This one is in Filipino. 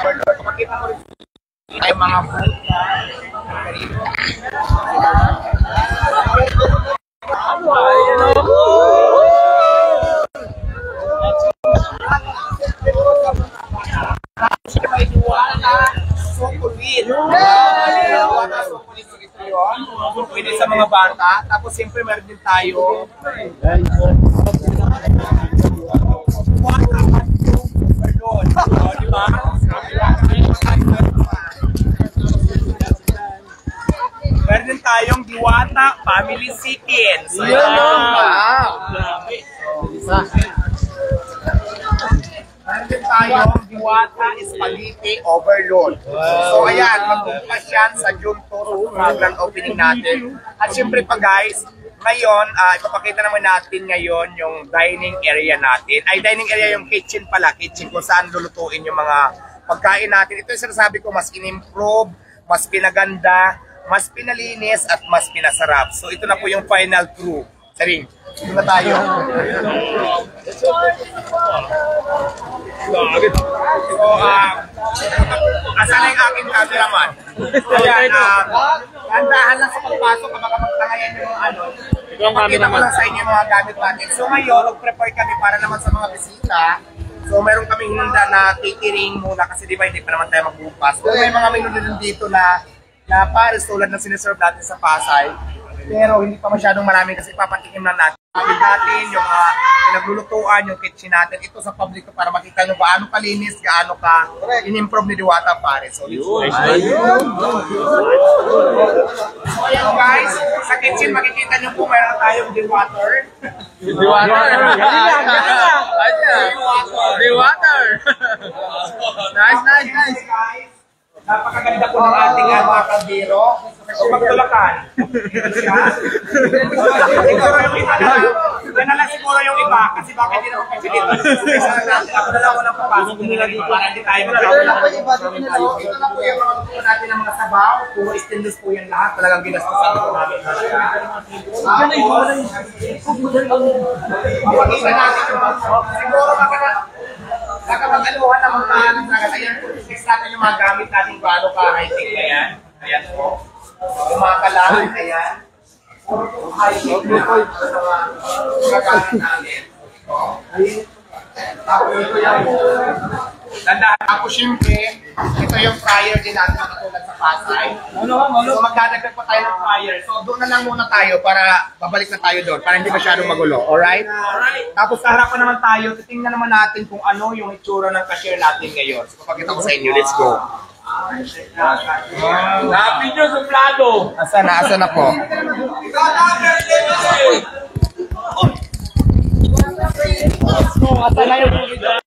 Pakita mo rin tayo mga food na pwede sa mga bata. Tapos siyempre meron din tayo diba? Meron din tayong Diwata Family Chicken. So, meron din tayong Diwata Spaghetti Overload. So ayan, magbubukas yan sa June 2 grand opening natin. At syempre pa guys, ngayon, ipapakita naman natin ngayon yung dining area natin. Ay, dining area yung kitchen pala. Kitchen kung saan lulutuin yung mga pagkain natin. Ito yung sinasabi ko, mas in-improve, mas pinaganda, mas pinalinis, at mas pinasarap. So ito na po yung final crew. Saring, ito na tayo. So, asan na yung aking cameraman? Ayan, handahan lang sa pagpasok, baka magtangayan yung ano. Pakita ko lang sa inyo yung mga gamit natin. So ngayon, nag-prepare kami para naman sa mga bisita. So meron kaming hunda na catering muna kasi di ba hindi pa naman tayo magbukas. So may mga menu din dito na pares tulad na siniserve natin sa Pasay. Pero hindi pa masyadong marami kasi papatikim lang natin. Gamit natin yung pinaglulutuan, yung kitchen natin. Ito sa public para makita nyo gaano kalinis, gaano ka in-improve ni Diwata Pares. So ayan guys, sa kitchen makikita nyo po meron tayong Diwata. Diwata! Nice guys! Napakaganda po ng ating mga kaldero. So magtulakan. Siguro yung iba na lang. Yan na lang siguro yung iba. Kasi bakit hindi naman kasi dito. Ako na lang walang papasok nila dito para hindi tayo magkakaroon. Ito na po yung mga luto natin ng mga sabaw. Puro stainless po yan lahat. Talagang ginastusan po namin. Mapakita natin yung siguro nakapag-aluhan ng mga anak na ayan po, fix natin yung mga gamit natin kung ano ka high-tech na yan. Ayan po. Yung mga kalaman na yan. High-tech na mga gamit namin. Tapos ito yan. Tapos syempre, ito yung fryer din natin matutulad sa Pasay. So magdadagdag pa tayo ng fryer. So doon na lang muna tayo para babalik na tayo doon. Para hindi masyadong magulo. Alright? Tapos sa harapan naman tayo, titingnan naman natin kung ano yung itsura ng cashier natin ngayon. So papakita ko sa inyo. Let's go. Lapi nyo suplado. Asa na po? Asa na yung